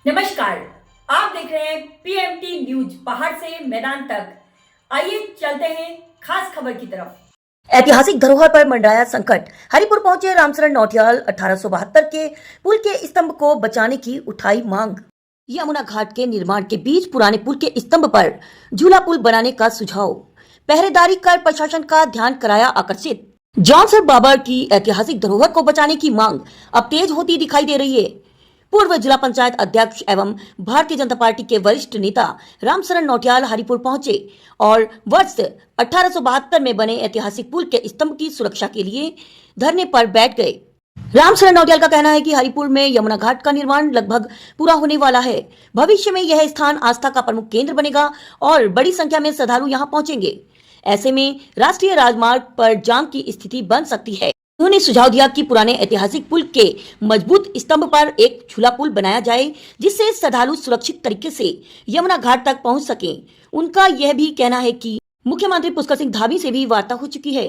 नमस्कार, आप देख रहे हैं पीएमटी न्यूज पहाड़ से मैदान तक। आइए चलते हैं खास खबर की तरफ। ऐतिहासिक धरोहर पर मंडराया संकट। हरिपुर पहुंचे रामशरण नौटियाल। 1872 के पुल के स्तंभ को बचाने की उठाई मांग। यमुना घाट के निर्माण के बीच पुराने पुल के स्तंभ पर झूला पुल बनाने का सुझाव। पहरेदारी कर प्रशासन का ध्यान कराया आकर्षित। जॉनसर बाबर की ऐतिहासिक धरोहर को बचाने की मांग अब तेज होती दिखाई दे रही है। पूर्व जिला पंचायत अध्यक्ष एवं भारतीय जनता पार्टी के वरिष्ठ नेता रामशरण नौटियाल हरिपुर पहुंचे और वर्ष 1872 में बने ऐतिहासिक पुल के स्तंभ की सुरक्षा के लिए धरने पर बैठ गए। रामशरण नौटियाल का कहना है कि हरिपुर में यमुना घाट का निर्माण लगभग पूरा होने वाला है। भविष्य में यह स्थान आस्था का प्रमुख केंद्र बनेगा और बड़ी संख्या में श्रद्धालु यहाँ पहुंचेंगे। ऐसे में राष्ट्रीय राजमार्ग पर जाम की स्थिति बन सकती है। उन्होंने सुझाव दिया कि पुराने ऐतिहासिक पुल के मजबूत स्तंभ पर एक झूला पुल बनाया जाए जिससे श्रद्धालु सुरक्षित तरीके से यमुना घाट तक पहुंच सकें। उनका यह भी कहना है कि मुख्यमंत्री पुष्कर सिंह धामी से भी वार्ता हो चुकी है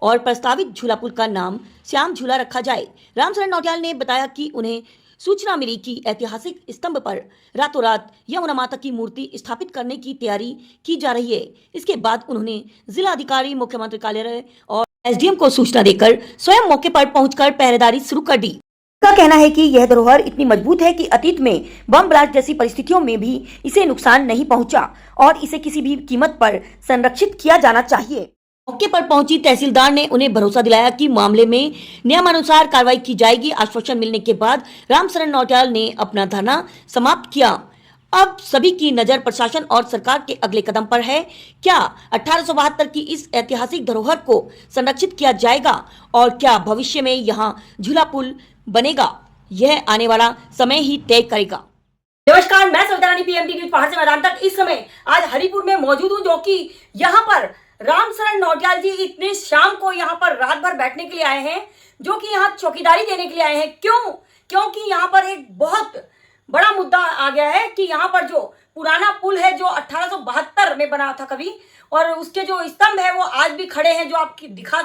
और प्रस्तावित झूला पुल का नाम श्याम झूला रखा जाए। रामशरण नौटियाल ने बताया कि उन्हें सूचना मिली कि ऐतिहासिक स्तंभ पर रातों रात यमुना माता की मूर्ति स्थापित करने की तैयारी की जा रही है। इसके बाद उन्होंने जिला अधिकारी, मुख्यमंत्री कार्यालय और एसडीएम को सूचना देकर स्वयं मौके पर पहुंचकर पहरेदारी शुरू कर दी। उनका कहना है कि यह धरोहर इतनी मजबूत है कि अतीत में बम ब्लास्ट जैसी परिस्थितियों में भी इसे नुकसान नहीं पहुंचा और इसे किसी भी कीमत पर संरक्षित किया जाना चाहिए। मौके पर पहुंची तहसीलदार ने उन्हें भरोसा दिलाया कि मामले में नियमानुसार कार्रवाई की जाएगी। आश्वासन मिलने के बाद रामशरण नौटियाल ने अपना धरना समाप्त किया। अब सभी की नजर प्रशासन और सरकार के अगले कदम पर है। क्या 1872 की इस ऐतिहासिक धरोहर को संरक्षित किया जाएगा और क्या भविष्य में यहाँ झूला पुल बनेगा, यह आने वाला समय ही तय करेगा। नमस्कार, मैं सविता रानी, पीएमटी न्यूज पहाड़ से मैदान तक। इस समय आज हरिपुर में मौजूद हूँ, जो कि यहाँ पर रामशरण नौटियाल जी इतने शाम को यहाँ पर रात भर बैठने के लिए आए हैं, जो कि यहाँ चौकीदारी देने के लिए आए हैं। क्योंकि यहाँ पर एक बहुत बड़ा मुद्दा आ गया है कि यहाँ पर जो पुराना पुल है जो 1872 में बना था कभी, और उसके जो स्तंभ है वो आज भी खड़े हैं, जो आप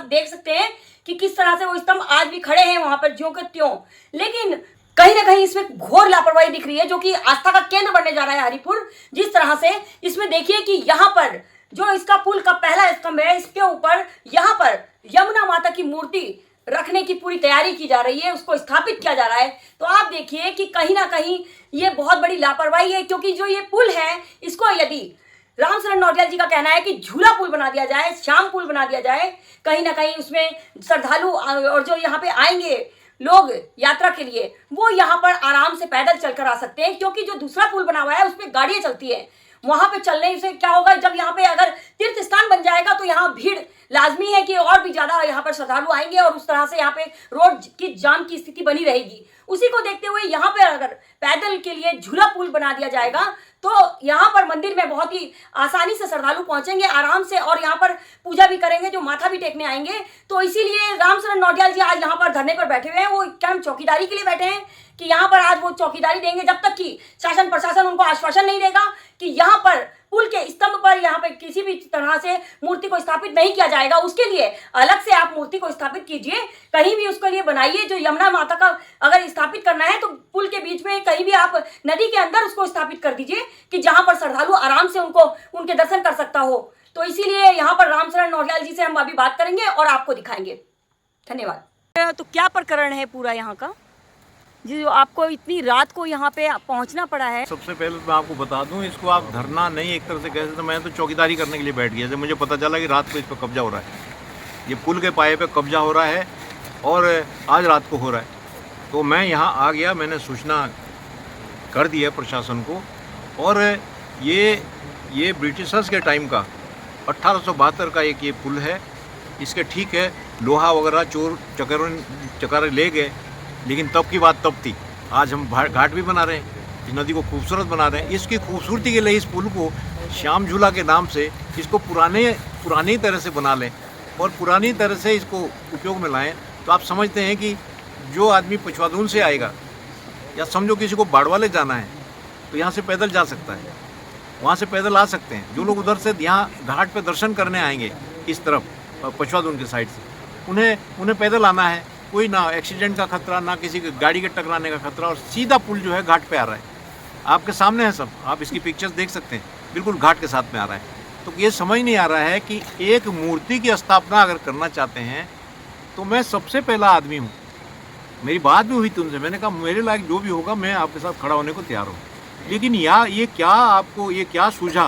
देख सकते हैं कि किस तरह से वो स्तंभ आज भी खड़े हैं वहां पर ज्यों के त्यों। लेकिन कहीं ना कहीं इसमें घोर लापरवाही दिख रही है, जो कि आस्था का केंद्र बनने जा रहा है हरिपुर। जिस तरह से इसमें देखिए कि यहाँ पर जो इसका पुल का पहला स्तंभ है, इसके ऊपर यहाँ पर यमुना माता की मूर्ति रखने की पूरी तैयारी की जा रही है, उसको स्थापित किया जा रहा है। तो आप देखिए कि कहीं ना कहीं ये बहुत बड़ी लापरवाही है, क्योंकि जो ये पुल है इसको यदि रामशरण नौटियाल जी का कहना है कि झूला पुल बना दिया जाए, श्याम पुल बना दिया जाए, कहीं ना कहीं उसमें श्रद्धालु और जो यहाँ पे आएंगे लोग यात्रा के लिए, वो यहाँ पर आराम से पैदल चलकर आ सकते हैं। क्योंकि जो दूसरा पुल बना हुआ है उसमें गाड़ियां चलती है, वहां पे चलने से क्या होगा, जब यहाँ पे अगर तीर्थ स्थान बन जाएगा तो यहाँ भीड़ लाजमी है कि और भी ज्यादा यहाँ पर श्रद्धालु आएंगे और उस तरह से यहाँ पे रोड की जाम की स्थिति बनी रहेगी। उसी को देखते हुए यहाँ पे अगर पैदल के लिए झूला पुल बना दिया जाएगा तो यहाँ पर मंदिर में बहुत ही आसानी से श्रद्धालु पहुंचेंगे आराम से, और यहाँ पर पूजा भी करेंगे, जो माथा भी टेकने आएंगे। तो इसीलिए रामशरण नौटियाल जी आज यहाँ पर धरने पर बैठे हुए हैं। वो क्या चौकीदारी के लिए बैठे हैं कि यहाँ पर आज वो चौकीदारी देंगे जब तक कि शासन प्रशासन उनको आश्वासन नहीं देगा कि यहाँ पर पुल के स्तंभ पर यहाँ पे किसी भी तरह से मूर्ति को स्थापित नहीं किया जाएगा। उसके लिए अलग से आप मूर्ति को स्थापित कीजिए, कहीं भी उसके लिए बनाइए। जो यमुना माता का अगर स्थापित करना है तो पुल के बीच में कहीं भी आप नदी के अंदर उसको स्थापित कर दीजिए कि जहां पर श्रद्धालु आराम से उनके दर्शन कर सकता हो। तो इसीलिए यहाँ पर रामशरण नौटियाल जी से हम अभी बात करेंगे और आपको दिखाएंगे। धन्यवाद। तो क्या प्रकरण है पूरा यहाँ का, जो आपको इतनी रात को यहाँ पे पहुँचना पड़ा है? सबसे पहले मैं आपको बता दूं, इसको आप धरना नहीं एक तरह से कह सकते। मैं तो चौकीदारी करने के लिए बैठ गया जब मुझे पता चला कि रात को इस पर कब्जा हो रहा है, ये पुल के पाए पे कब्जा हो रहा है और आज रात को हो रहा है। तो मैं यहाँ आ गया, मैंने सूचना कर दी है प्रशासन को। और ये ब्रिटिशर्स के टाइम का 1872 का एक ये पुल है। इसके ठीक है लोहा वगैरह चोर चकारे ले गए, लेकिन तब की बात तब थी। आज हम घाट भी बना रहे हैं, इस नदी को खूबसूरत बना रहे हैं। इसकी खूबसूरती के लिए इस पुल को श्याम झूला के नाम से इसको पुरानी तरह से बना लें और पुरानी तरह से इसको उपयोग में लाएं। तो आप समझते हैं कि जो आदमी पछवादून से आएगा या समझो किसी को बाड़वाले जाना है तो यहाँ से पैदल जा सकता है, वहाँ से पैदल आ सकते हैं। जो लोग उधर से यहाँ घाट पे दर्शन करने आएंगे इस तरफ पछवादून के साइड से, उन्हें पैदल आना है। कोई ना एक्सीडेंट का खतरा, ना किसी गाड़ी के टकराने का खतरा, और सीधा पुल जो है घाट पे आ रहा है। आपके सामने है सब, आप इसकी पिक्चर्स देख सकते हैं, बिल्कुल घाट के साथ में आ रहा है। तो ये समझ नहीं आ रहा है कि एक मूर्ति की स्थापना अगर करना चाहते हैं तो मैं सबसे पहला आदमी हूँ। मेरी बात भी हुई तुमसे, मैंने कहा मेरे लायक जो भी होगा मैं आपके साथ खड़ा होने को तैयार हूँ। लेकिन ये क्या सूझा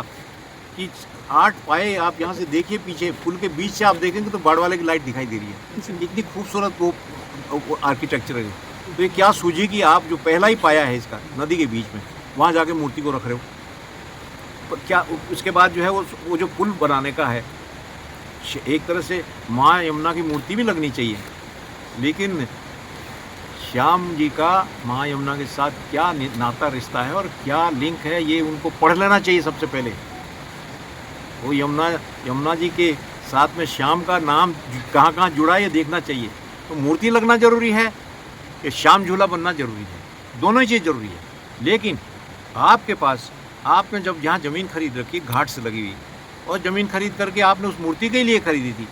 कि 8 पाए आप यहाँ से देखिए, पीछे पुल के बीच से आप देखेंगे तो बाड़ वाले की लाइट दिखाई दे रही है, इतनी खूबसूरत वो आर्किटेक्चर है। तो ये क्या सूझी कि आप जो पहला ही पाया है इसका नदी के बीच में, वहाँ जाके मूर्ति को रख रहे हो। पर क्या उसके बाद जो है वो जो पुल बनाने का है, एक तरह से माँ यमुना की मूर्ति भी लगनी चाहिए, लेकिन श्याम जी का माँ यमुना के साथ क्या नाता रिश्ता है और क्या लिंक है, ये उनको पढ़ लेना चाहिए सबसे पहले। वो यमुना जी के साथ में श्याम का नाम कहाँ कहाँ जुड़ा है ये देखना चाहिए। तो मूर्ति लगना ज़रूरी है कि श्याम झूला बनना ज़रूरी है, दोनों ही चीज़ ज़रूरी है। लेकिन आपके पास, आपने जब यहाँ ज़मीन खरीद रखी घाट से लगी हुई, और ज़मीन खरीद करके आपने उस मूर्ति के लिए खरीदी थी,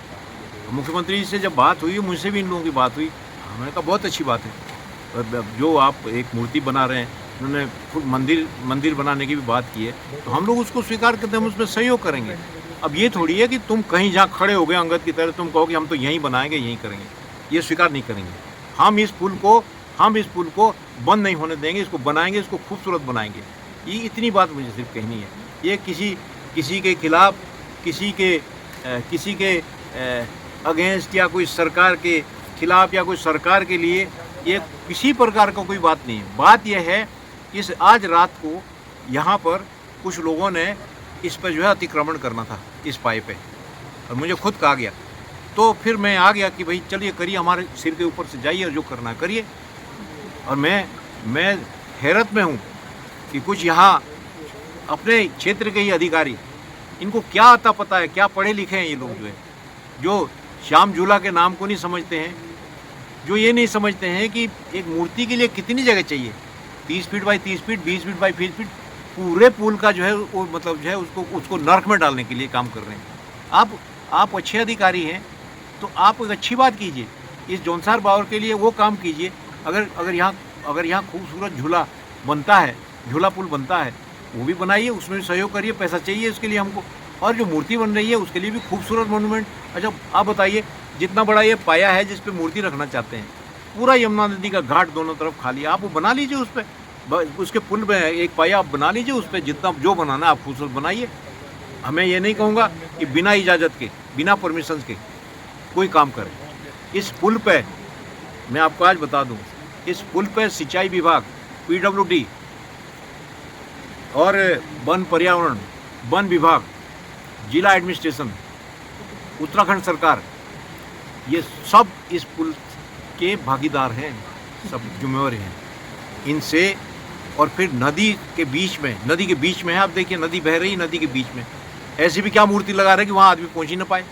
मुख्यमंत्री जी से जब बात हुई, मुझसे भी इन लोगों की बात हुई, मैंने कहा बहुत अच्छी बात है, और जो आप एक मूर्ति बना रहे हैं, उन्होंने खुद मंदिर बनाने की भी बात की है, तो हम लोग उसको स्वीकार करते हैं, हम उसमें सहयोग करेंगे। अब ये थोड़ी है कि तुम कहीं जहाँ खड़े हो गए अंगद की तरह तुम कहो कि हम तो यहीं बनाएंगे, यहीं करेंगे, ये स्वीकार नहीं करेंगे। हम इस पुल को बंद नहीं होने देंगे, इसको बनाएंगे, इसको खूबसूरत बनाएंगे। ये इतनी बात मुझे सिर्फ कहनी है। ये किसी के खिलाफ, किसी के अगेंस्ट या कोई सरकार के खिलाफ या कोई सरकार के लिए ये किसी प्रकार का कोई बात नहीं है। बात यह है कि आज रात को यहाँ पर कुछ लोगों ने इस पर जो है अतिक्रमण करना था, इस पाए पे, और मुझे खुद कहा गया, तो फिर मैं आ गया कि भाई चलिए करिए, हमारे सिर के ऊपर से जाइए और जो करना है करिए। और मैं हैरत में हूँ कि कुछ यहाँ अपने क्षेत्र के ही अधिकारी, इनको क्या आता पता है, क्या पढ़े लिखे हैं ये लोग, जो श्याम झूला के नाम को नहीं समझते हैं, जो ये नहीं समझते हैं कि एक मूर्ति के लिए कितनी जगह चाहिए, 30 feet by 30 feet, 20 feet by 20 feet, पूरे पुल का जो है वो मतलब जो है उसको नर्क में डालने के लिए काम कर रहे हैं। आप अच्छे अधिकारी हैं तो आप एक अच्छी बात कीजिए, इस जौनसार बावर के लिए वो काम कीजिए। अगर यहाँ खूबसूरत झूला बनता है, झूला पुल बनता है, वो भी बनाइए, उसमें भी सहयोग करिए, पैसा चाहिए उसके लिए हमको। और जो मूर्ति बन रही है उसके लिए भी खूबसूरत मोनूमेंट। अच्छा आप बताइए, जितना बड़ा ये पाया है जिस पे मूर्ति रखना चाहते हैं, पूरा यमुना नदी का घाट दोनों तरफ खाली, आप वो बना लीजिए, उस पर उसके पुल में एक पाया आप बना लीजिए, उस पर जितना जो बनाना है आप खूबसूरत बनाइए। हमें ये नहीं कहूँगा कि बिना इजाज़त के, बिना परमिशन के कोई काम करे। इस पुल पे मैं आपको आज बता दूँ, इस पुल पे सिंचाई विभाग, PWD और वन पर्यावरण, वन विभाग, जिला एडमिनिस्ट्रेशन, उत्तराखंड सरकार, ये सब इस पुल के भागीदार हैं, सब जिम्मेवार हैं इनसे। और फिर नदी के बीच में है, आप देखिए नदी बह रही है, नदी के बीच में ऐसी भी क्या मूर्ति लगा रहे कि वहाँ आदमी पहुँच ही ना पाए।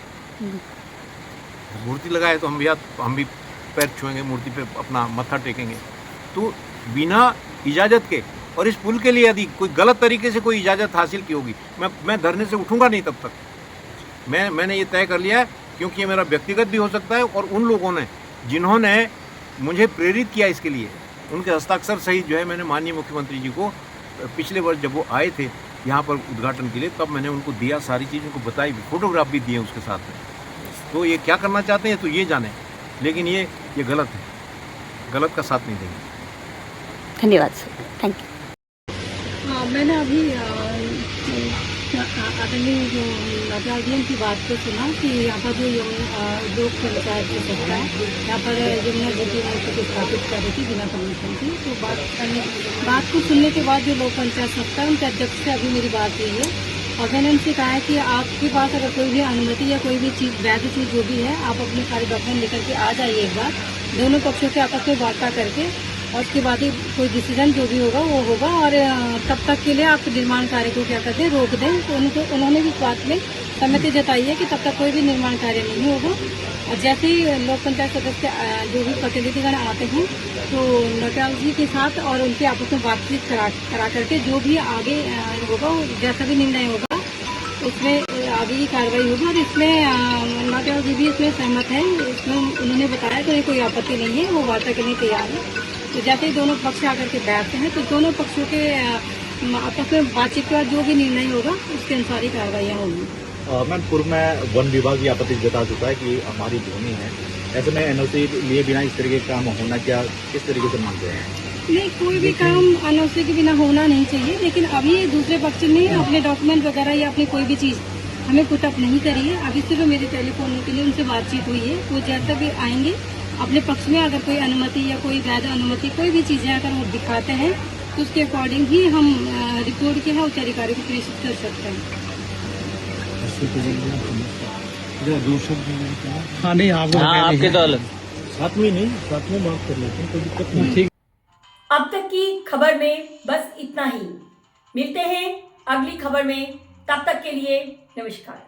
मूर्ति लगाए तो हम भी पैर छुएंगे, मूर्ति पे अपना मत्था टेकेंगे। तो बिना इजाज़त के, और इस पुल के लिए यदि कोई गलत तरीके से कोई इजाज़त हासिल की होगी, मैं धरने से उठूंगा नहीं तब तक। मैंने ये तय कर लिया है, क्योंकि ये मेरा व्यक्तिगत भी हो सकता है, और उन लोगों ने जिन्होंने मुझे प्रेरित किया इसके लिए, उनके हस्ताक्षर सहित जो है मैंने माननीय मुख्यमंत्री जी को पिछले वर्ष जब वो आए थे यहाँ पर उद्घाटन के लिए, तब मैंने उनको दिया, सारी चीज़ उनको बताई भी, फोटोग्राफ भी दिए उसके साथ में। तो ये क्या करना चाहते हैं तो ये जाने, लेकिन ये गलत है, गलत का साथ नहीं देंगे। धन्यवाद सर, थैंक यू। मैंने अभी आदरणीय जो नटराज की बात को सुना कि यहाँ पर जो लोक पंचायत की सत्ता है, यहाँ पर यमुना जी की मूर्ति को स्थापित कर रही थी बिना परमिशन की। तो बात को सुनने के बाद जो लोक पंचायत सत्ता है उनके अध्यक्ष से अभी मेरी बात हुई है, और मैंने उनसे कहा है कि आपके पास अगर कोई भी अनुमति या कोई भी चीज़, वैध चीज़ जो भी है, आप अपने सारे डॉक्यूमेंट लेकर के आ जाइए एक बार, दोनों पक्षों के आपस में वार्ता करके, और उसके बाद ही कोई डिसीजन जो भी होगा वो होगा। और तब तक के लिए आप निर्माण कार्य को क्या करते हैं, रोक दें। तो उन्होंने भी इस बात में सहमति जताई है कि तब तक कोई भी निर्माण कार्य नहीं होगा। और जैसे ही लोक पंचायत सदस्य जो भी प्रतिनिधिगण आते हैं, तो नटराज जी के साथ और उनके आपस में बातचीत करा करके जो भी आगे होगा, जैसा भी निर्णय होगा उसमें आगे की कार्रवाई होगी। और इसमें नटराज जी भी इसमें सहमत है, इसमें उन्होंने बताया तो कोई आपत्ति नहीं है, वो वार्ता के लिए तैयार है। तो जैसे ही दोनों पक्ष आकर के बैठते हैं, तो दोनों पक्षों के आपस में बातचीत के बाद जो भी निर्णय होगा उसके अनुसार ही कार्रवाइयाँ होंगी। मैम पूर्व में वन विभाग ये आपत्ति जता चुका है कि हमारी भूमि है, ऐसे में एनओसी लिए बिना इस तरीके का काम होना क्या किस तरीके से मानते हैं? नहीं, कोई भी काम एनओसी के बिना होना नहीं चाहिए, लेकिन अभी दूसरे पक्ष ने अपने डॉक्यूमेंट वगैरह या अपनी कोई भी चीज़ हमें पुटअप नहीं करी है। अभी सिर्फ मेरे टेलीफोन के लिए उनसे बातचीत हुई है। वो जैसा भी आएंगे अपने पक्ष में अगर कोई अनुमति या कोई वैध अनुमति कोई भी चीज़ें अगर वो दिखाते हैं तो उसके अकॉर्डिंग ही हम रिपोर्ट के उच्च अधिकारी को प्रेषित कर सकते हैं। हाँ नहीं आप आपके दल सातवीं नहीं, सातवीं माफ कर लेते हैं, कोई दिक्कत नहीं। ठीक। अब तक की खबर में बस इतना ही। मिलते हैं अगली खबर में, तब तक के लिए नमस्कार।